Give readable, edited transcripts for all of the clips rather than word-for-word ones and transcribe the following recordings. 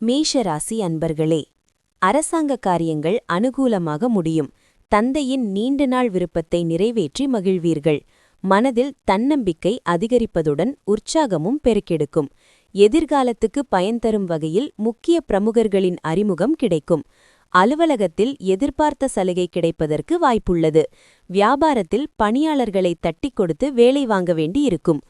மேஷராசி அன்பர்களே, அரசாங்க காரியங்கள் அனுகூலமாக முடியும். தந்தையின் நீண்ட நாள் விருப்பத்தை நிறைவேற்றி மகிழ்வீர்கள். மனதில் தன்னம்பிக்கை அதிகரிப்பதுடன் உற்சாகமும் பெருக்கெடுக்கும். எதிர்காலத்துக்கு பயன் தரும் வகையில் முக்கிய பிரமுகர்களின் அறிமுகம் கிடைக்கும். அலுவலகத்தில் எதிர்பார்த்த சலுகை கிடைப்பதற்கு வாய்ப்புள்ளது. வியாபாரத்தில் பணியாளர்களை தட்டிக் கொடுத்து வேலை வாங்க வேண்டி இருக்கும்.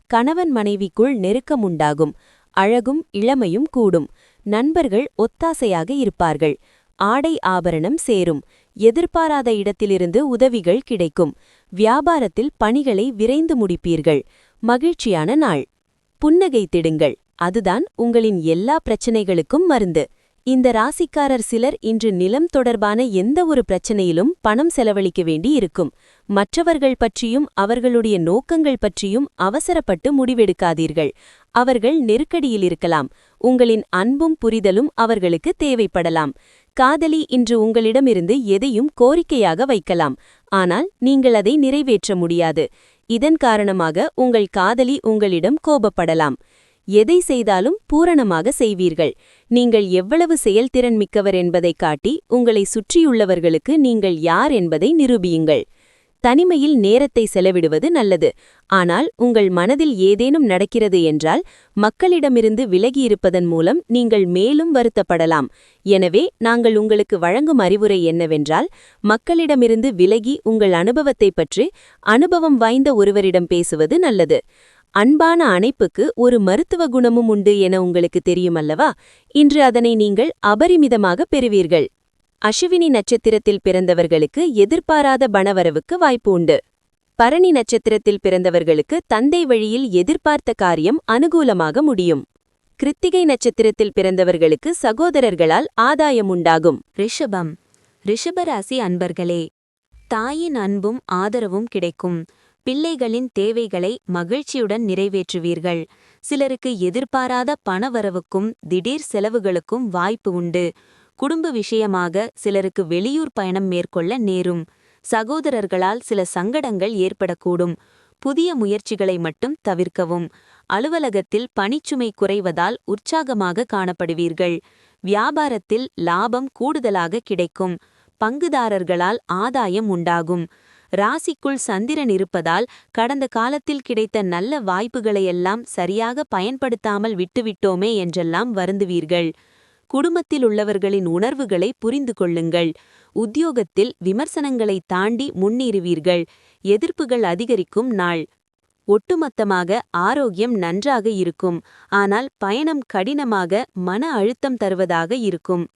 கணவன் மனைவிக்குள் நெருக்கம் உண்டாகும். அழகும் இளமையும் கூடும். நண்பர்கள் ஒத்தாசையாக இருப்பார்கள். ஆடை ஆபரணம் சேரும். எதிர்பாராத இடத்திலிருந்து உதவிகள் கிடைக்கும். வியாபாரத்தில் பணிகளை விரைந்து முடிப்பீர்கள். மகிழ்ச்சியான நாள். புன்னகைத்திடுங்கள், அதுதான் உங்களின் எல்லா பிரச்சனைகளுக்கும் மருந்து. இந்த ராசிக்காரர் சிலர் இன்று நிலம் தொடர்பான எந்த ஒரு பிரச்சனையிலும் பணம் செலவழிக்க வேண்டி இருக்கும். மற்றவர்கள் பற்றியும் அவர்களுடைய நோக்கங்கள் பற்றியும் அவசரப்பட்டு முடிவெடுக்காதீர்கள். அவர்கள் நெருக்கடியில் இருக்கலாம். உங்களின் அன்பும் புரிதலும் அவர்களுக்கு தேவைப்படலாம். காதலி இன்று உங்களிடமிருந்து எதையும் கோரிக்கையாக வைக்கலாம். ஆனால் நீங்கள் அதை நிறைவேற்ற முடியாது. இதன் காரணமாக உங்கள் காதலி உங்களிடம் கோபப்படலாம். எதை செய்தாலும் பூரணமாக செய்வீர்கள். நீங்கள் எவ்வளவு செயல்திறன் மிக்கவர் என்பதைக் காட்டி உங்களை சுற்றியுள்ளவர்களுக்கு நீங்கள் யார் என்பதை நிரூபியுங்கள். தனிமையில் நேரத்தை செலவிடுவது நல்லது. ஆனால் உங்கள் மனதில் ஏதேனும் நடக்கிறது என்றால் மக்களிடமிருந்து விலகியிருப்பதன் மூலம் நீங்கள் மேலும் வருத்தப்படலாம். எனவே நாங்கள் உங்களுக்கு வழங்கும் அறிவுரை என்னவென்றால், மக்களிடமிருந்து விலகி உங்கள் அனுபவத்தைப் பற்றி அனுபவம் வாய்ந்த ஒருவரிடம் பேசுவது நல்லது. அன்பான அணைப்புக்கு ஒரு மருத்துவ குணமும் உண்டு என உங்களுக்கு தெரியுமல்லவா? இன்று அதனை நீங்கள் அபரிமிதமாக பெறுவீர்கள். அஸ்வினி நட்சத்திரத்தில் பிறந்தவர்களுக்கு எதிர்பாராத பணவரவுக்கு வாய்ப்பு உண்டு. பரணி நட்சத்திரத்தில் பிறந்தவர்களுக்கு தந்தை வழியில் எதிர்பார்த்த காரியம் அனுகூலமாக முடியும். கிருத்திகை நட்சத்திரத்தில் பிறந்தவர்களுக்கு சகோதரர்களால் ஆதாயம் உண்டாகும். ரிஷபம். ரிஷபராசி அன்பர்களே, தாயின் அன்பும் ஆதரவும் கிடைக்கும். பிள்ளைகளின் தேவைகளை மகிழ்ச்சியுடன் நிறைவேற்றுவீர்கள். சிலருக்கு எதிர்பாராத பணவரவுக்கும் திடீர் செலவுகளுக்கும் வாய்ப்பு உண்டு. குடும்ப விஷயமாக சிலருக்கு வெளியூர் பயணம் மேற்கொள்ள நேரும். சகோதரர்களால் சில சங்கடங்கள் ஏற்படக்கூடும். புதிய முயற்சிகளை மட்டும் தவிர்க்கவும். அலுவலகத்தில் பணிச்சுமை குறைவதால் உற்சாகமாக காணப்படுவீர்கள். வியாபாரத்தில் லாபம் கூடுதலாக கிடைக்கும். பங்குதாரர்களால் ஆதாயம் உண்டாகும். ராசிக்குள் சந்திரன் இருப்பதால் கடந்த காலத்தில் கிடைத்த நல்ல வாய்ப்புகளையெல்லாம் சரியாக பயன்படுத்தாமல் விட்டுவிட்டோமே என்றெல்லாம் வருந்துவீர்கள். குடும்பத்தில் உள்ளவர்களின் உணர்வுகளை புரிந்து கொள்ளுங்கள். உத்தியோகத்தில் விமர்சனங்களை தாண்டி முன்னேறுவீர்கள். எதிர்ப்புகள் அதிகரிக்கும் நாள். ஒட்டுமொத்தமாக ஆரோக்கியம் நன்றாக இருக்கும். ஆனால் பயணம் கடினமாக மன அழுத்தம் தருவதாக இருக்கும்.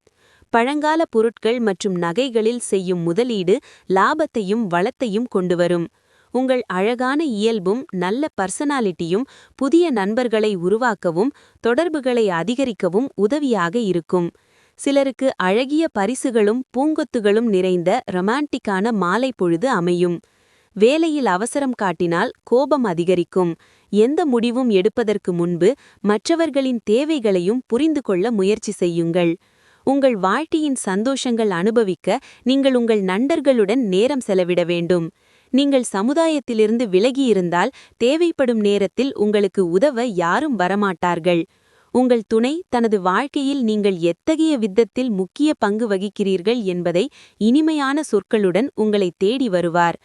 பழங்கால பொருட்கள் மற்றும் நகைகளில் செய்யும் முதலீடு லாபத்தையும் வளத்தையும் கொண்டுவரும். உங்கள் அழகான இயல்பும் நல்ல பர்சனாலிட்டியும் புதிய நண்பர்களை உருவாக்கவும் தொடர்புகளை அதிகரிக்கவும் உதவியாக இருக்கும். சிலருக்கு அழகிய பரிசுகளும் பூங்கொத்துகளும் நிறைந்த ரொமான்டிக்கான மாலை பொழுது அமையும். வேலையில் அவசரம் காட்டினால் கோபம் அதிகரிக்கும். எந்த முடிவும் எடுப்பதற்கு முன்பு மற்றவர்களின் தேவைகளையும் புரிந்து கொள்ள முயற்சி செய்யுங்கள். உங்கள் வாழ்க்கையின் சந்தோஷங்கள் அனுபவிக்க நீங்கள் உங்கள் நண்பர்களுடன் நேரம் செலவிட வேண்டும். நீங்கள் சமுதாயத்திலிருந்து விலகியிருந்தால் தேவைப்படும் நேரத்தில் உங்களுக்கு உதவ யாரும் வரமாட்டார்கள். உங்கள் துணை தனது வாழ்க்கையில் நீங்கள் எத்தகைய விதத்தில் முக்கிய பங்கு வகிக்கிறீர்கள் என்பதை இனிமையான சொற்களுடன் உங்களை தேடி வருவார்.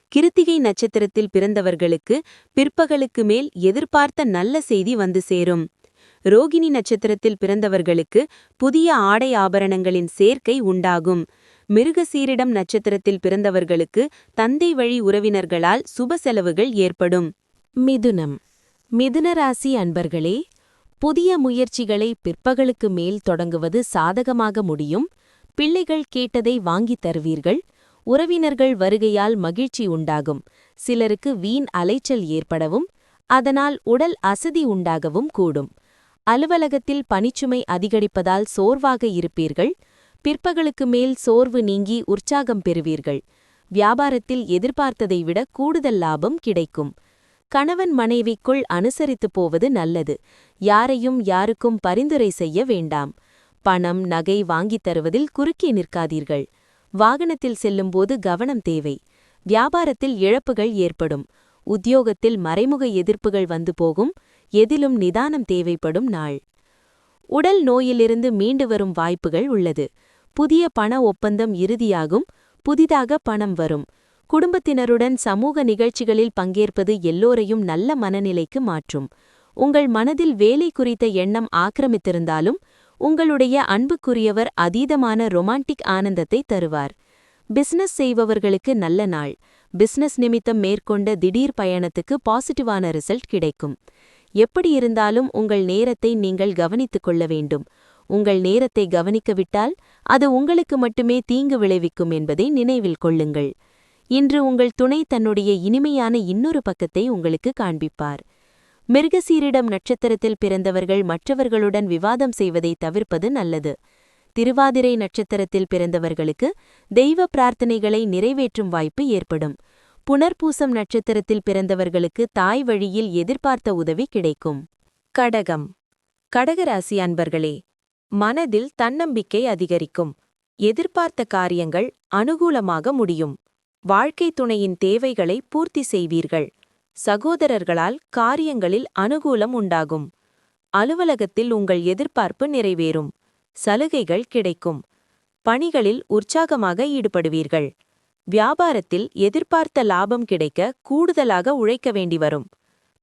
கிருத்திகை நட்சத்திரத்தில் பிறந்தவர்களுக்கு பிற்பகலுக்கு மேல் எதிர்பார்த்த நல்ல செய்தி வந்து சேரும். ரோகிணி நட்சத்திரத்தில் பிறந்தவர்களுக்கு புதிய ஆடை ஆபரணங்களின் சேர்க்கை உண்டாகும். மிருகசீரிடம் நட்சத்திரத்தில் பிறந்தவர்களுக்கு தந்தை வழி உறவினர்களால் சுப செலவுகள் ஏற்படும். மிதுனம். மிதுனராசி அன்பர்களே, புதிய முயற்சிகளை பிற்பகலுக்கு மேல் தொடங்குவது சாதகமாக முடியும். பிள்ளைகள் கேட்டதை வாங்கித் தருவீர்கள். உறவினர்கள் வருகையால் மகிழ்ச்சி உண்டாகும். சிலருக்கு வீண் அலைச்சல் ஏற்படவும் அதனால் உடல் அசதி உண்டாகவும் கூடும். அலுவலகத்தில் பணிச்சுமை அதிகரிப்பதால் சோர்வாக இருப்பீர்கள். பிற்பகலுக்கு மேல் சோர்வு நீங்கி உற்சாகம் பெறுவீர்கள். வியாபாரத்தில் எதிர்பார்த்ததை விட கூடுதல் லாபம் கிடைக்கும். கணவன் மனைவிக்குள் அனுசரித்து போவது நல்லது. யாரையும் யாருக்கும் பரிந்துரை செய்ய வேண்டாம். பணம் நகை வாங்கித் தருவதில் குறுக்கே நிற்காதீர்கள். வாகனத்தில் செல்லும்போது கவனம் தேவை. வியாபாரத்தில் இழப்புகள் ஏற்படும். உத்தியோகத்தில் மறைமுக எதிர்ப்புகள் வந்து போகும். எதிலும் நிதானம் தேவைப்படும் நாள். உடல் நோயிலிருந்து மீண்டு வரும் வாய்ப்புகள் உள்ளது. புதிய பண ஒப்பந்தம் இறுதியாகும். புதிதாக பணம் வரும். குடும்பத்தினருடன் சமூக நிகழ்ச்சிகளில் பங்கேற்பது எல்லோரையும் நல்ல மனநிலைக்கு மாற்றும். உங்கள் மனதில் வேலை குறித்த எண்ணம் ஆக்கிரமித்திருந்தாலும் உங்களுடைய அன்புக்குரியவர் அதீதமான ரொமான்டிக் ஆனந்தத்தை தருவார். பிசினஸ் செய்பவர்களுக்கு நல்ல நாள். பிசினஸ் நிமித்தம் மேற்கொண்ட திடீர் பயணத்துக்கு பாசிட்டிவான ரிசல்ட் கிடைக்கும். எப்படி இருந்தாலும் உங்கள் நேரத்தை நீங்கள் கவனித்துக் கொள்ள வேண்டும். உங்கள் நேரத்தை கவனிக்கவிட்டால் அது உங்களுக்கு மட்டுமே தீங்கு விளைவிக்கும் என்பதை நினைவில் கொள்ளுங்கள். இன்று உங்கள் துணை தன்னுடைய இனிமையான இன்னொரு பக்கத்தை உங்களுக்கு காண்பிப்பார். மிருகசீரிடம் நட்சத்திரத்தில் பிறந்தவர்கள் மற்றவர்களுடன் விவாதம் செய்வதை தவிர்ப்பது நல்லது. திருவாதிரை நட்சத்திரத்தில் பிறந்தவர்களுக்கு தெய்வ பிரார்த்தனைகளை நிறைவேற்றும் வாய்ப்பு ஏற்படும். புனர்பூசம் நட்சத்திரத்தில் பிறந்தவர்களுக்கு தாய் வழியில் எதிர்பார்த்த உதவி கிடைக்கும். கடகம். கடகராசி அன்பர்களே, மனதில் தன்னம்பிக்கை அதிகரிக்கும். எதிர்பார்த்த காரியங்கள் அனுகூலமாக முடியும். வாழ்க்கை துணையின் தேவைகளை பூர்த்தி செய்வீர்கள். சகோதரர்களால் காரியங்களில் அனுகூலம் உண்டாகும். அலுவலகத்தில் உங்கள் எதிர்பார்ப்பு நிறைவேறும். சலுகைகள் கிடைக்கும். பணிகளில் உற்சாகமாக ஈடுபடுவீர்கள். வியாபாரத்தில் எதிர்பார்த்த லாபம் கிடைக்க கூடுதலாக உழைக்க வேண்டி வரும்.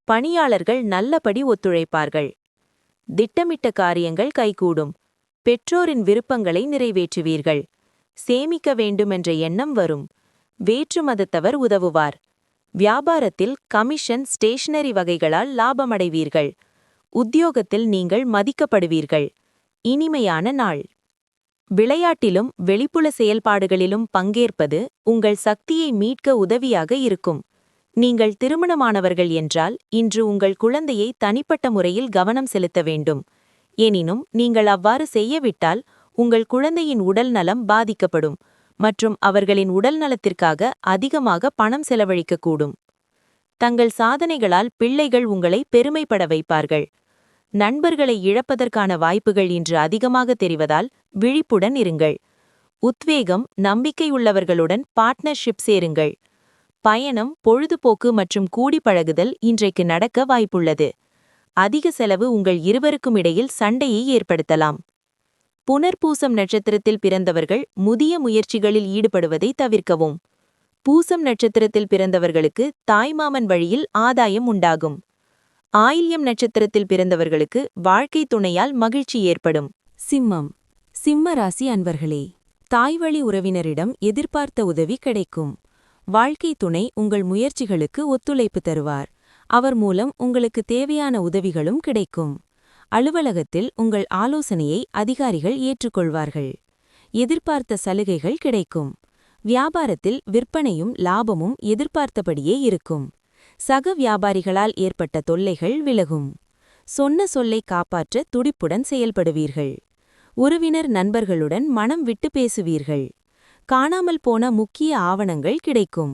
பணியாளர்கள் நல்லபடி ஒத்துழைப்பார்கள். திட்டமிட்ட காரியங்கள் கைகூடும். பெற்றோரின் விருப்பங்களை நிறைவேற்றுவீர்கள். சேமிக்க வேண்டுமென்ற எண்ணம் வரும். வேற்று மதத்தவர் உதவுவார். வியாபாரத்தில் கமிஷன் ஸ்டேஷனரி வகைகளால் லாபமடைவீர்கள். உத்தியோகத்தில் நீங்கள் மதிக்கப்படுவீர்கள். இனிமையான நாள். விளையாட்டிலும் வெளிப்புற செயல்பாடுகளிலும் பங்கேற்பது உங்கள் சக்தியை மீட்க உதவியாக இருக்கும். நீங்கள் திருமணமானவர்கள் என்றால் இன்று உங்கள் குழந்தையை தனிப்பட்ட முறையில் கவனம் செலுத்த வேண்டும். எனினும் நீங்கள் அவ்வாறு செய்யவிட்டால் உங்கள் குழந்தையின் உடல் நலம் பாதிக்கப்படும் மற்றும் அவர்களின் உடல் நலத்திற்காக அதிகமாக பணம் செலவழிக்கக்கூடும். தங்கள் சாதனைகளால் பிள்ளைகள் உங்களை பெருமைப்பட வைப்பார்கள். நண்பர்களை இழப்பதற்கான வாய்ப்புகள் இன்று அதிகமாக தெரிவதால் விழிப்புடன் இருங்கள். உத்வேகம் நம்பிக்கையுள்ளவர்களுடன் பார்ட்னர்ஷிப் சேருங்கள். பயணம், பொழுதுபோக்கு மற்றும் கூடி பழகுதல் இன்றைக்கு நடக்க வாய்ப்புள்ளது. அதிக செலவு உங்கள் இருவருக்கும் இடையில் சண்டையை ஏற்படுத்தலாம். புனர்பூசம் நட்சத்திரத்தில் பிறந்தவர்கள் முதிய முயற்சிகளில் ஈடுபடுவதை தவிர்க்கவும். பூசம் நட்சத்திரத்தில் பிறந்தவர்களுக்கு தாய்மாமன் வழியில் ஆதாயம் உண்டாகும். ஆயில்யம் நட்சத்திரத்தில் பிறந்தவர்களுக்கு வாழ்க்கை துணையால் மகிழ்ச்சி ஏற்படும். சிம்மம். சிம்ம ராசி அன்பர்களே, தாய்வழி உறவினரிடம் எதிர்பார்த்த உதவி கிடைக்கும். வாழ்க்கை துணை உங்கள் முயற்சிகளுக்கு ஒத்துழைப்பு தருவார். அவர் மூலம் உங்களுக்கு தேவையான உதவிகளும் கிடைக்கும். அலுவலகத்தில் உங்கள் ஆலோசனையை அதிகாரிகள் ஏற்றுக்கொள்வார்கள். எதிர்பார்த்த சலுகைகள் கிடைக்கும். வியாபாரத்தில் விற்பனையும் லாபமும் எதிர்பார்த்தபடியே இருக்கும். சக வியாபாரிகளால் ஏற்பட்ட தொல்லைகள் விலகும். சொன்ன சொல்லை காப்பாற்ற துடிப்புடன் செயல்படுவீர்கள். உறவினர் நண்பர்களுடன் மனம் விட்டு பேசுவீர்கள். காணாமல் போன முக்கிய ஆவணங்கள் கிடைக்கும்.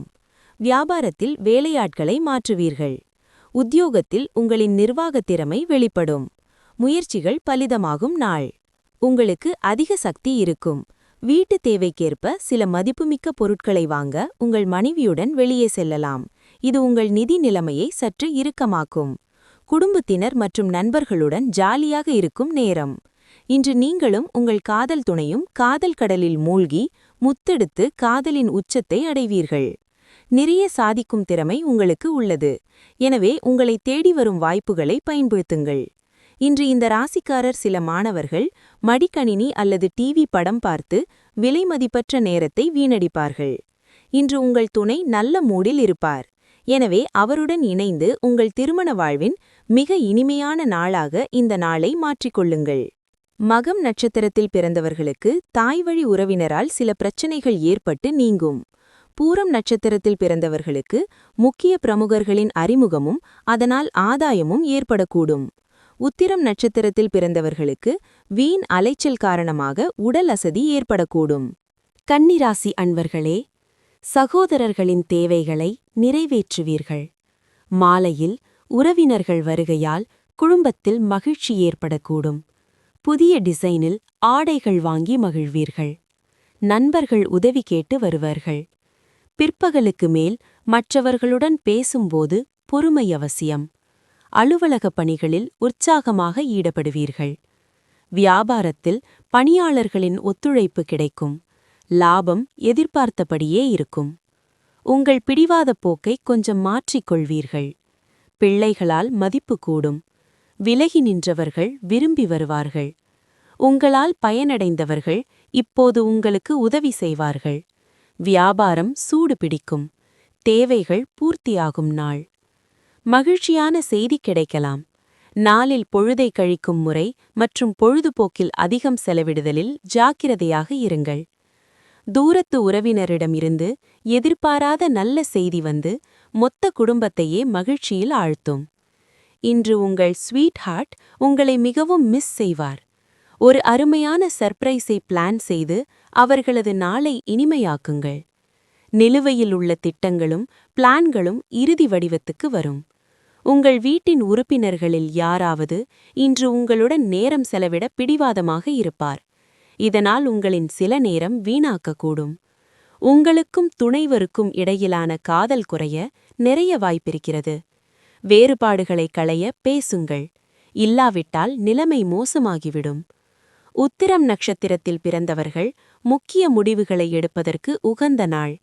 வியாபாரத்தில் வேலையாட்களை மாற்றுவீர்கள். உத்தியோகத்தில் உங்களின் நிர்வாகத் திறமை வெளிப்படும். முயற்சிகள் பலிதமாகும் நாள். உங்களுக்கு அதிக சக்தி இருக்கும். வீட்டு தேவைக்கேற்ப சில மதிப்புமிக்க பொருட்களை வாங்க உங்கள் மனைவியுடன் வெளியே செல்லலாம். இது உங்கள் நிதி நிலைமையை சற்று இறுக்கமாக்கும். குடும்பத்தினர் மற்றும் நண்பர்களுடன் ஜாலியாக இருக்கும் நேரம். இன்று நீங்களும் உங்கள் காதல் துணையும் காதல் கடலில் மூழ்கி முத்தெடுத்து காதலின் உச்சத்தை அடைவீர்கள். நிறைய சாதிக்கும் திறமை உங்களுக்கு உள்ளது. எனவே உங்களை தேடி வரும் வாய்ப்புகளை பயன்படுத்துங்கள். இன்று இந்த ராசிக்காரர் சில மாணவர்கள் மடிக்கணினி அல்லது டிவி படம் பார்த்து விலைமதிப்பற்ற நேரத்தை வீணடிப்பார்கள். இன்று உங்கள் துணை நல்ல மூடில் இருப்பார். எனவே அவருடன் இணைந்து உங்கள் திருமண வாழ்வின் மிக இனிமையான நாளாக இந்த நாளை மாற்றிக்கொள்ளுங்கள். மகம் நட்சத்திரத்தில் பிறந்தவர்களுக்கு தாய்வழி உறவினரால் சில பிரச்சனைகள் ஏற்பட்டு நீங்கும். பூரம் நட்சத்திரத்தில் பிறந்தவர்களுக்கு முக்கிய பிரமுகர்களின் அறிமுகமும் அதனால் ஆதாயமும் ஏற்படக்கூடும். உத்திரம் நட்சத்திரத்தில் பிறந்தவர்களுக்கு வீண் அலைச்சல் காரணமாக உடல் அசதி ஏற்படக்கூடும். கன்னிராசி அன்பர்களே, சகோதரர்களின் தேவைகளை நிறைவேற்றுவீர்கள். மாலையில் உறவினர்கள் வருகையால் குடும்பத்தில் மகிழ்ச்சி ஏற்படக்கூடும். புதிய டிசைனில் ஆடைகள் வாங்கி மகிழ்வீர்கள். நண்பர்கள் உதவி கேட்டு வருவார்கள். பிற்பகலுக்கு மேல் மற்றவர்களுடன் பேசும்போது பொறுமை அவசியம். அலுவலக பணிகளில் உற்சாகமாக ஈடுபடுவீர்கள். வியாபாரத்தில் பணியாளர்களின் ஒத்துழைப்பு கிடைக்கும். லாபம் எதிர்பார்த்தபடியே இருக்கும். உங்கள் பிடிவாத போக்கை கொஞ்சம் மாற்றிக்கொள்வீர்கள். பிள்ளைகளால் மதிப்பு கூடும். விலகி நின்றவர்கள் விரும்பி வருவார்கள். உங்களால் பயனடைந்தவர்கள் இப்போது உங்களுக்கு உதவி செய்வார்கள். வியாபாரம் சூடு பிடிக்கும். தேவைகள் பூர்த்தியாகும் நாள். மகிழ்ச்சியான செய்தி கிடைக்கலாம். நாளில் பொழுதை கழிக்கும் முறை மற்றும் பொழுதுபோக்கில் அதிகம் செலவிடுதலில் ஜாக்கிரதையாக இருங்கள். தூரத்து உறவினரிடமிருந்து எதிர்பாராத நல்ல செய்தி வந்து மொத்த குடும்பத்தையே மகிழ்ச்சியில் ஆழ்த்தும். இன்று உங்கள் ஸ்வீட் ஹார்ட் உங்களை மிகவும் மிஸ் செய்வார். ஒரு அருமையான சர்ப்ரைஸை பிளான் செய்து அவர்களது நாளை இனிமையாக்குங்கள். நிலுவையில் உள்ள திட்டங்களும் பிளான்களும் இறுதி வடிவத்துக்கு வரும். உங்கள் வீட்டின் உறுப்பினர்களில் யாராவது இன்று உங்களுடன் நேரம் செலவிட பிடிவாதமாக இருப்பார். இதனால் உங்களின் சில நேரம் வீணாக்கக்கூடும். உங்களுக்கும் துணைவருக்கும் இடையிலான காதல் குறைய நிறைய வாய்ப்பிருக்கிறது. வேறுபாடுகளை களைய பேசுங்கள். இல்லாவிட்டால் நிலைமை மோசமாகிவிடும். உத்திரம் நட்சத்திரத்தில் பிறந்தவர்கள் முக்கிய முடிவுகளை எடுப்பதற்கு உகந்த நாள்.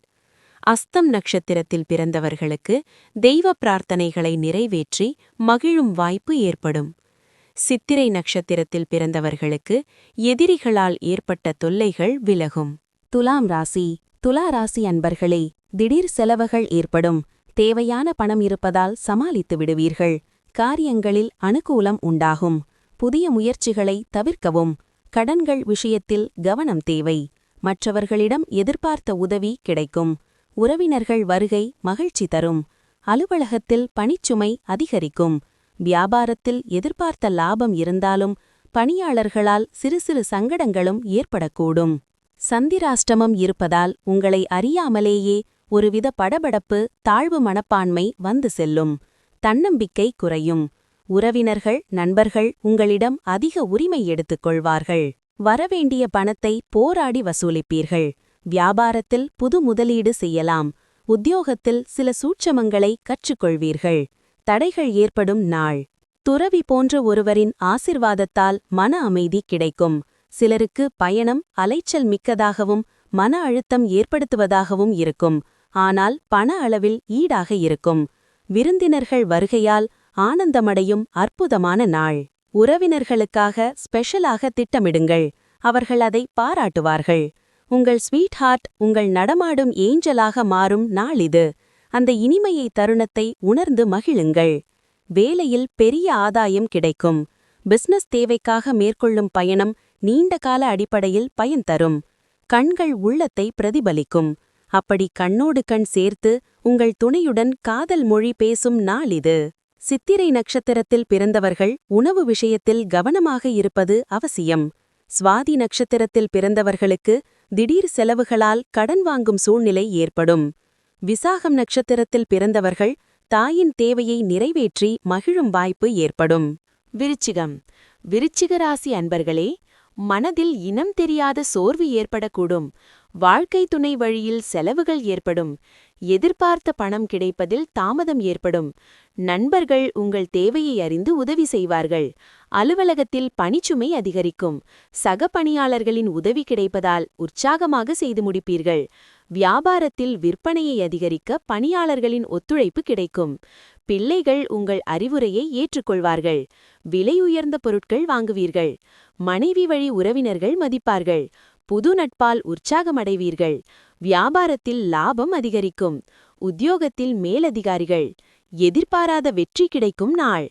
அஸ்தம் நட்சத்திரத்தில் பிறந்தவர்களுக்கு தெய்வ பிரார்த்தனைகளை நிறைவேற்றி மகிழும் வாய்ப்பு ஏற்படும். சித்திரை நட்சத்திரத்தில் பிறந்தவர்களுக்கு எதிரிகளால் ஏற்பட்ட தொல்லைகள் விலகும். துலாம் ராசி. துலா ராசி அன்பர்களே, திடீர் செலவுகள் ஏற்படும். தேவையான பணம் இருப்பதால் சமாளித்து விடுவீர்கள். காரியங்களில் அனுகூலம் உண்டாகும். புதிய முயற்சிகளை தவிர்க்கவும். கடன்கள் விஷயத்தில் கவனம் தேவை. மற்றவர்களிடம் எதிர்பார்த்த உதவி கிடைக்கும். உறவினர்கள் வருகை மகிழ்ச்சி தரும். அலுவலகத்தில் பணிச்சுமை அதிகரிக்கும். வியாபாரத்தில் எதிர்பார்த்த லாபம் இருந்தாலும் பணியாளர்களால் சிறு சிறு சங்கடங்களும் ஏற்படக்கூடும். சந்திராஷ்டமம் இருப்பதால் உங்களை அறியாமலேயே ஒருவித படபடப்பு, தாழ்வு மனப்பான்மை வந்து செல்லும். தன்னம்பிக்கை குறையும். உறவினர்கள், நண்பர்கள் உங்களிடம் அதிக உரிமை எடுத்துக் கொள்வார்கள். வரவேண்டிய பணத்தை போராடி வசூலிப்பீர்கள். வியாபாரத்தில் புது முதலீடு செய்யலாம். உத்தியோகத்தில் சில சூட்சமங்களை கற்றுக்கொள்வீர்கள். தடைகள் ஏற்படும் நாள். துறவி போன்ற ஒருவரின் ஆசிர்வாதத்தால் மன அமைதி கிடைக்கும். சிலருக்கு பயணம் அலைச்சல் மிக்கதாகவும் மன அழுத்தம் ஏற்படுத்துவதாகவும் இருக்கும். ஆனால் பண அளவில் ஈடாக இருக்கும். விருந்தினர்கள் வருகையால் ஆனந்தமடையும் அற்புதமான நாள். உறவினர்களுக்காக ஸ்பெஷலாக திட்டமிடுங்கள். அவர்கள் அதை பாராட்டுவார்கள். உங்கள் ஸ்வீட் ஹார்ட் உங்கள் நடமாடும் ஏஞ்சலாக மாறும் நாள் இது. அந்த இனிமையை தருணத்தை உணர்ந்து மகிழுங்கள். வேலையில் பெரிய ஆதாயம் கிடைக்கும். பிசினஸ் தேவைக்காக மேற்கொள்ளும் பயணம் நீண்டகால அடிப்படையில் பயன் தரும். கண்கள் உள்ளத்தை பிரதிபலிக்கும். அப்படி கண்ணோடு கண் சேர்த்து உங்கள் துணையுடன் காதல் மொழி பேசும் நாள் இது. சித்திரை நட்சத்திரத்தில் பிறந்தவர்கள் உணவு விஷயத்தில் கவனமாக இருப்பது அவசியம். சுவாதி நட்சத்திரத்தில் பிறந்தவர்களுக்கு திடீர் செலவுகளால் கடன் வாங்கும் சூழ்நிலை ஏற்படும். விசாகம் நட்சத்திரத்தில் பிறந்தவர்கள் தாயின் தேவையை நிறைவேற்றி மகிழும் வாய்ப்பு ஏற்படும். விருச்சிகம். விருச்சிக ராசி அன்பர்களே, மனதில் இனம் தெரியாத சோர்வு ஏற்படக்கூடும். வாழ்க்கை துணை வழியில் செலவுகள் ஏற்படும். எதிர்பார்த்த பணம் கிடைப்பதில் தாமதம் ஏற்படும். நண்பர்கள் உங்கள் தேவையை அறிந்து உதவி செய்வார்கள். அலுவலகத்தில் பணிச்சுமை அதிகரிக்கும். சக பணியாளர்களின் உதவி கிடைப்பதால் உற்சாகமாக செய்து முடிப்பீர்கள். வியாபாரத்தில் விற்பனையை அதிகரிக்க பணியாளர்களின் ஒத்துழைப்பு கிடைக்கும். பிள்ளைகள் உங்கள் அறிவுரையை ஏற்றுக்கொள்வார்கள். விலையுயர்ந்த பொருட்கள் வாங்குவீர்கள். மனைவி வழி உறவினர்கள் மதிப்பார்கள். புது நட்பால் உற்சாகமடைவீர்கள். வியாபாரத்தில் லாபம் அதிகரிக்கும். உத்தியோகத்தில் மேலதிகாரிகள். எதிர்பாராத வெற்றி கிடைக்கும் நாள்.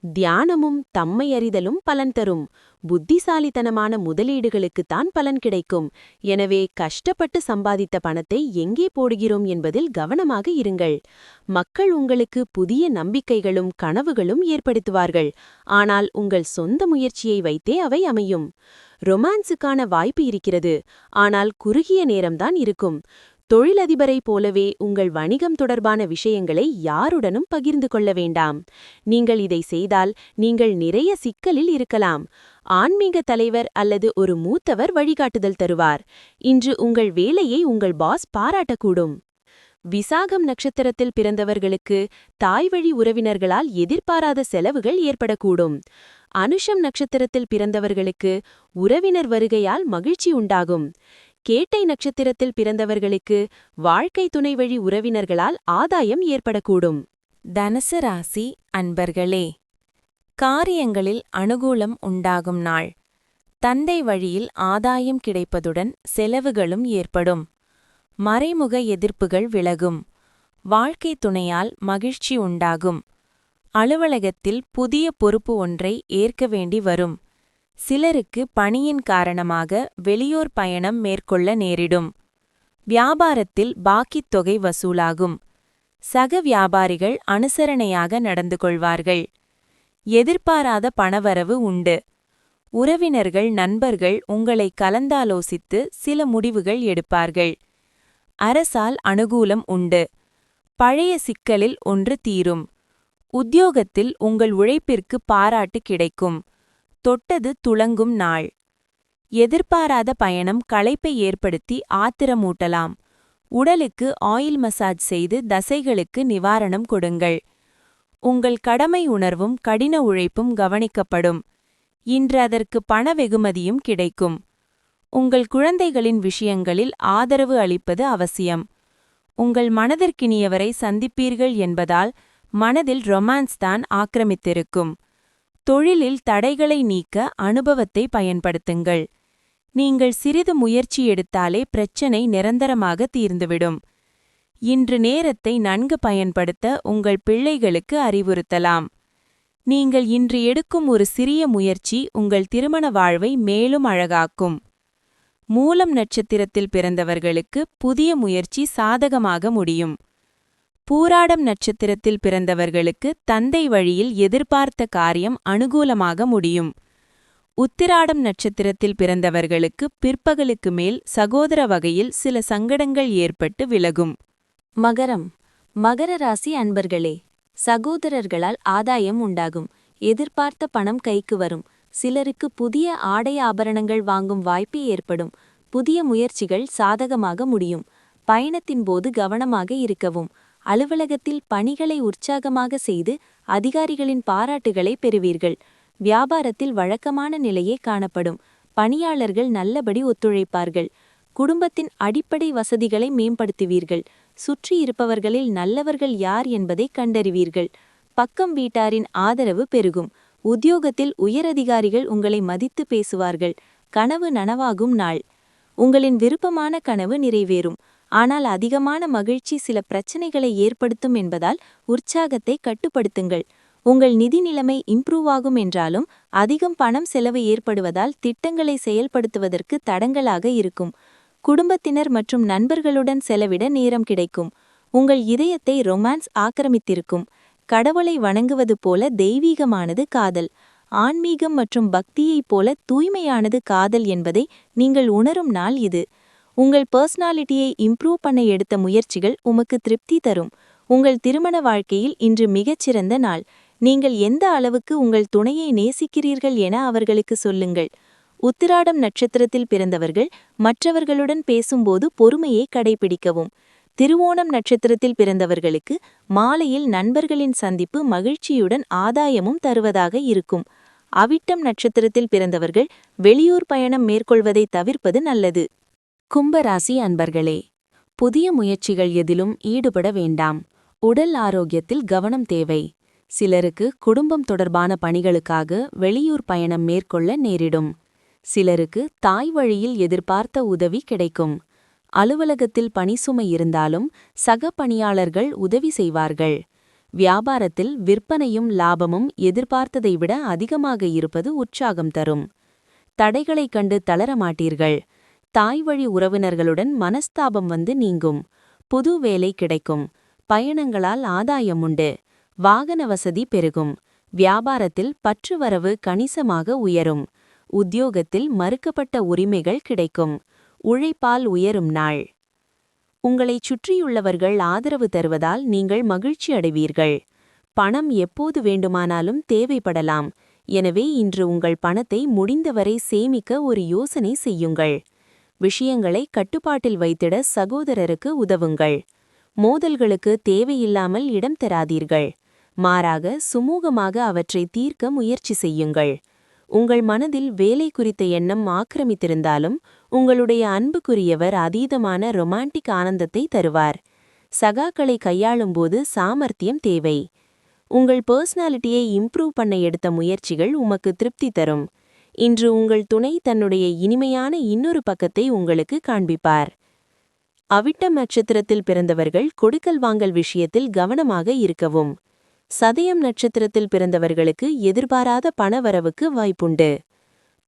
தியானமும் தம்மை அறிதலும் பலன் தரும். புத்திசாலித்தனமான முதலீடுகளுக்குத்தான் பலன் கிடைக்கும். எனவே கஷ்டப்பட்டு சம்பாதித்த பணத்தை எங்கே போடுகிறோம் என்பதில் கவனமாக இருங்கள். மக்கள் உங்களுக்கு புதிய நம்பிக்கைகளும் கனவுகளும் ஏற்படுத்துவார்கள். ஆனால் உங்கள் சொந்த முயற்சியை வைத்தே அவை அமையும். ரொமான்ஸுக்கான வாய்ப்பு இருக்கிறது. ஆனால் குறுகிய நேரம்தான் இருக்கும். தொழிலதிபரைப் போலவே உங்கள் வணிகம் தொடர்பான விஷயங்களை யாருடனும் பகிர்ந்து கொள்ள வேண்டாம். நீங்கள் இதை செய்தால் நீங்கள் நிறைய சிக்கலில் இருக்கலாம். ஆன்மீக தலைவர் அல்லது ஒரு மூத்தவர் வழிகாட்டுதல் தருவார். இன்று உங்கள் வேலையை உங்கள் பாஸ் பாராட்டக்கூடும். விசாகம் நட்சத்திரத்தில் பிறந்தவர்களுக்கு தாய்வழி உறவினர்களால் எதிர்பாராத செலவுகள் ஏற்படக்கூடும். அனுஷம் நட்சத்திரத்தில் பிறந்தவர்களுக்கு உறவினர் வருகையால் மகிழ்ச்சி உண்டாகும். கேட்டை நட்சத்திரத்தில் பிறந்தவர்களுக்கு வாழ்க்கை துணை வழி உறவினர்களால் ஆதாயம் ஏற்படக்கூடும். தனுசு ராசி அன்பர்களே, காரியங்களில் அனுகூலம் உண்டாகும் நாள். தந்தை வழியில் ஆதாயம் கிடைப்பதுடன் செலவுகளும் ஏற்படும். மறைமுக எதிர்ப்புகள் விலகும். வாழ்க்கை துணையால் மகிழ்ச்சி உண்டாகும். அலுவலகத்தில் புதிய பொறுப்பு ஒன்றை ஏற்க வேண்டி வரும். சிலருக்கு பணியின் காரணமாக வெளியூர் பயணம் மேற்கொள்ள நேரிடும். வியாபாரத்தில் பாக்கித் தொகை வசூலாகும். சக வியாபாரிகள் அனுசரணையாக நடந்து கொள்வார்கள். எதிர்பாராத பணவரவு உண்டு. உறவினர்கள் நண்பர்கள் உங்களை கலந்தாலோசித்து சில முடிவுகள் எடுப்பார்கள். அரசால் அனுகூலம் உண்டு. பழைய சிக்கலில் ஒன்று தீரும். உத்தியோகத்தில் உங்கள் உழைப்பிற்கு பாராட்டு கிடைக்கும். தொட்டது துளங்கும் நாள். எதிர்பாராத பயணம் களைப்பை ஏற்படுத்தி ஆத்திரமூட்டலாம். உடலுக்கு ஆயில் மசாஜ் செய்து தசைகளுக்கு நிவாரணம் கொடுங்கள். உங்கள் கடமை உணர்வும் கடின உழைப்பும் கவனிக்கப்படும். இன்று அதற்கு பண வெகுமதியும் கிடைக்கும். உங்கள் குழந்தைகளின் விஷயங்களில் ஆதரவு அளிப்பது அவசியம். உங்கள் மனதிற்கினியவரை சந்திப்பீர்கள் என்பதால் மனதில் ரொமான்ஸ் தான் ஆக்கிரமித்திருக்கும். தொழிலில் தடைகளை நீக்க அனுபவத்தை பயன்படுத்துங்கள். நீங்கள் சிறிது முயற்சி எடுத்தாலே பிரச்சனை நிரந்தரமாக தீர்ந்துவிடும். இன்று நேரத்தை நன்கு பயன்படுத்த உங்கள் பிள்ளைகளுக்கு அறிவுறுத்தலாம். நீங்கள் இன்று எடுக்கும் ஒரு சிறிய முயற்சி உங்கள் திருமண வாழ்வை மேலும் அழகாக்கும். மூலம் நட்சத்திரத்தில் பிறந்தவர்களுக்கு புதிய முயற்சி சாதகமாக முடியும். பூராடம் நட்சத்திரத்தில் பிறந்தவர்களுக்கு தந்தை வழியில் எதிர்பார்த்த காரியம் அனுகூலமாக முடியும். உத்திராடம் நட்சத்திரத்தில் பிறந்தவர்களுக்கு பிற்பகலுக்கு மேல் சகோதர வகையில் சில சங்கடங்கள் ஏற்பட்டு விலகும். மகரம். மகர ராசி அன்பர்களே, சகோதரர்களால் ஆதாயம் உண்டாகும். எதிர்பார்த்த பணம் கைக்கு வரும். சிலருக்கு புதிய ஆடை ஆபரணங்கள் வாங்கும் வாய்ப்பு ஏற்படும். புதிய முயற்சிகள் சாதகமாக முடியும். பயணத்தின் போது கவனமாக இருக்கவும். அலுவலகத்தில் பணிகளை உற்சாகமாக செய்து அதிகாரிகளின் பாராட்டுகளை பெறுவீர்கள். வியாபாரத்தில் வழக்கமான நிலையே காணப்படும். பணியாளர்கள் நல்லபடி ஒத்துழைப்பார்கள். குடும்பத்தின் அடிப்படை வசதிகளை மேம்படுத்துவீர்கள். சுற்றி இருப்பவர்களில் நல்லவர்கள் யார் என்பதை கண்டறிவீர்கள். பக்கம் வீட்டாரின் ஆதரவு பெருகும். உத்தியோகத்தில் உயரதிகாரிகள் உங்களை மதித்து பேசுவார்கள். கனவு நனவாகும் நாள். உங்களின் விருப்பமான கனவு நிறைவேறும். ஆனால் அதிகமான மகிழ்ச்சி சில பிரச்சனைகளை ஏற்படுத்தும் என்பதால் உற்சாகத்தை கட்டுப்படுத்துங்கள். உங்கள் நிதி நிலைமை இம்ப்ரூவ் ஆகும் என்றாலும் அதிகம் பணம் செலவு ஏற்படுவதால் திட்டங்களை செயல்படுத்துவதற்கு தடங்கலாக இருக்கும். குடும்பத்தினர் மற்றும் நண்பர்களுடன் செலவிட நேரம் கிடைக்கும். உங்கள் இதயத்தை ரொமான்ஸ் ஆக்கிரமித்திருக்கும். கடவுளை வணங்குவது போல தெய்வீகமானது காதல். ஆன்மீகம் மற்றும் பக்தியைப் போல தூய்மையானது காதல் என்பதை நீங்கள் உணரும் நாள் இது. உங்கள் பர்சனாலிட்டியை இம்ப்ரூவ் பண்ண எடுத்த முயற்சிகள் உமக்கு திருப்தி தரும். உங்கள் திருமண வாழ்க்கையில் இன்று மிகச்சிறந்த நாள். நீங்கள் எந்த அளவுக்கு உங்கள் துணையை நேசிக்கிறீர்கள் என அவர்களுக்கு சொல்லுங்கள். உத்திராடம் நட்சத்திரத்தில் பிறந்தவர்கள் மற்றவர்களுடன் பேசும்போது பொறுமையை கடைபிடிக்கவும். திருவோணம் நட்சத்திரத்தில் பிறந்தவர்களுக்கு மாலையில் நண்பர்களின் சந்திப்பு மகிழ்ச்சியுடன் ஆதாயமும் தருவதாக இருக்கும். அவிட்டம் நட்சத்திரத்தில் பிறந்தவர்கள் வெளியூர் பயணம் மேற்கொள்வதை தவிர்ப்பது நல்லது. கும்பராசி அன்பர்களே, புதிய முயற்சிகள் எதிலும் ஈடுபட வேண்டாம். உடல் ஆரோக்கியத்தில் கவனம் தேவை. சிலருக்கு குடும்பம் தொடர்பான பணிகளுக்காக வெளியூர் பயணம் மேற்கொள்ள நேரிடும். சிலருக்கு தாய் வழியில் எதிர்பார்த்த உதவி கிடைக்கும். அலுவலகத்தில் பணிசுமை இருந்தாலும் சக பணியாளர்கள் உதவி செய்வார்கள். வியாபாரத்தில் விற்பனையும் லாபமும் எதிர்பார்த்ததை விட அதிகமாக இருப்பது உற்சாகம் தரும். தடைகளைக் கண்டு தளரமாட்டீர்கள். தாய்வழி உறவினர்களுடன் மனஸ்தாபம் வந்து நீங்கும். புது வேலை கிடைக்கும். பயணங்களால் ஆதாயம் உண்டு. வாகன வசதி பெருகும். வியாபாரத்தில் பற்றுவரவு கணிசமாக உயரும். உத்தியோகத்தில் மறுக்கப்பட்ட உரிமைகள் கிடைக்கும். உழைப்பால் உயரும் நாள். உங்களைச் சுற்றியுள்ளவர்கள் ஆதரவு தருவதால் நீங்கள் மகிழ்ச்சி அடைவீர்கள். பணம் எப்போது வேண்டுமானாலும் தேவைப்படலாம். எனவே இன்று உங்கள் பணத்தை முடிந்தவரை சேமிக்க ஒரு யோசனை செய்யுங்கள். விஷயங்களை கட்டுப்பாட்டில் வைத்திட சகோதரருக்கு உதவுங்கள். மோதல்களுக்கு தேவையில்லாமல் இடம் தராதீர்கள். மாறாக சுமூகமாக அவற்றை தீர்க்க முயற்சி செய்யுங்கள். உங்கள் மனதில் வேலை குறித்த எண்ணம் ஆக்கிரமித்திருந்தாலும் உங்களுடைய அன்புக்குரியவர் அதீதமான ரொமான்டிக் ஆனந்தத்தை தருவார். சகாக்களை கையாளும்போது சாமர்த்தியம் தேவை. உங்கள் பர்சனாலிட்டியை இம்ப்ரூவ் பண்ண எடுத்த முயற்சிகள் உமக்கு திருப்தி தரும். இன்று உங்கள் துணை தன்னுடைய இனிமையான இன்னொரு பக்கத்தை உங்களுக்கு காண்பிப்பார். அவிட்டம் நட்சத்திரத்தில் பிறந்தவர்கள் கொடுக்கல் வாங்கல் விஷயத்தில் கவனமாக இருக்கவும். சதயம் நட்சத்திரத்தில் பிறந்தவர்களுக்கு எதிர்பாராத பணவரவுக்கு வாய்ப்புண்டு.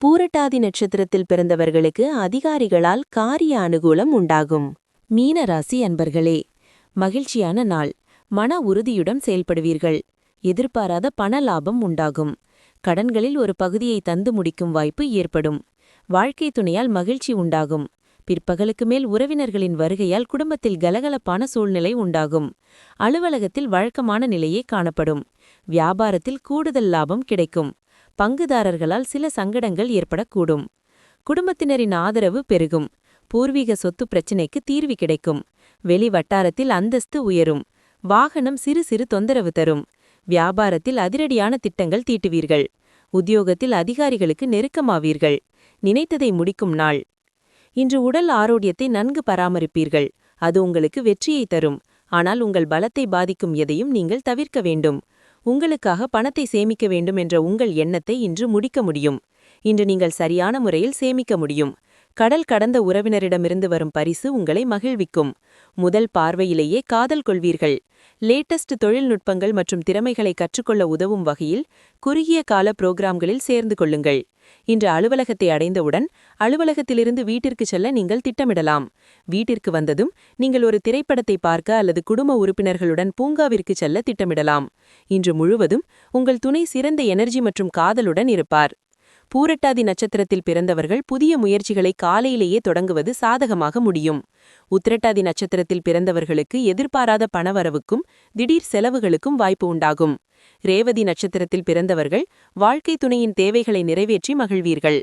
பூரட்டாதி நட்சத்திரத்தில் பிறந்தவர்களுக்கு அதிகாரிகளால் காரிய அனுகூலம் உண்டாகும். மீனராசி அன்பர்களே, மகிழ்ச்சியான நாள். மன உறுதியுடன் செயல்படுவீர்கள். எதிர்பாராத பண லாபம் உண்டாகும். கடன்களில் ஒரு பகுதியை தந்து முடிக்கும் வாய்ப்பு ஏற்படும். வாழ்க்கை துணையால் மகிழ்ச்சி உண்டாகும். பிற்பகலுக்கு மேல் உறவினர்களின் வருகையால் குடும்பத்தில் கலகலப்பான சூழ்நிலை உண்டாகும். அலுவலகத்தில் வழக்கமான நிலையே காணப்படும். வியாபாரத்தில் கூடுதல் லாபம் கிடைக்கும். பங்குதாரர்களால் சில சங்கடங்கள் ஏற்படக்கூடும். குடும்பத்தினரின் ஆதரவு பெருகும். பூர்வீக சொத்து பிரச்சினைக்கு தீர்வு கிடைக்கும். வெளி வட்டாரத்தில் அந்தஸ்து உயரும். வாகனம் சிறு சிறு தொந்தரவு தரும். வியாபாரத்தில் அதிரடியான திட்டங்கள் தீட்டுவீர்கள். உத்தியோகத்தில் அதிகாரிகளுக்கு நெருக்கமாவீர்கள். நினைத்ததை முடிக்கும் நாள். இன்று உடல் ஆரோக்கியத்தை நன்கு பராமரிப்பீர்கள். அது உங்களுக்கு வெற்றியை தரும். ஆனால் உங்கள் பலத்தை பாதிக்கும் எதையும் நீங்கள் தவிர்க்க வேண்டும். உங்களுக்காக பணத்தை சேமிக்க வேண்டும் என்ற உங்கள் எண்ணத்தை இன்று முடிக்க முடியும். இன்று நீங்கள் சரியான முறையில் சேமிக்க முடியும். கடல் கடந்த உறவினரிடமிருந்து வரும் பரிசு உங்களை மகிழ்விக்கும். முதல் பார்வையிலேயே காதல் கொள்வீர்கள். லேட்டஸ்ட் தொழில்நுட்பங்கள் மற்றும் திறமைகளை கற்றுக்கொள்ள உதவும் வகையில் குறுகிய கால புரோகிராம்களில் சேர்ந்து கொள்ளுங்கள். இன்று அலுவலகத்தை அடைந்தவுடன் அலுவலகத்திலிருந்து வீட்டிற்கு செல்ல நீங்கள் திட்டமிடலாம். வீட்டிற்கு வந்ததும் நீங்கள் ஒரு திரைப்படத்தை பார்க்க அல்லது குடும்ப உறுப்பினர்களுடன் பூங்காவிற்கு செல்ல திட்டமிடலாம். இன்று முழுவதும் உங்கள் துணை சிறந்த எனர்ஜி மற்றும் காதலுடன் இருப்பார். பூரட்டாதி நட்சத்திரத்தில் பிறந்தவர்கள் புதிய முயற்சிகளை காலையிலேயே தொடங்குவது சாதகமாக முடியும். உத்திரட்டாதி நட்சத்திரத்தில் பிறந்தவர்களுக்கு எதிர்பாராத பணவரவுக்கும் திடீர் செலவுகளுக்கும் வாய்ப்பு உண்டாகும். ரேவதி நட்சத்திரத்தில் பிறந்தவர்கள் வாழ்க்கை துணையின் தேவைகளை நிறைவேற்றி மகிழ்வீர்கள்.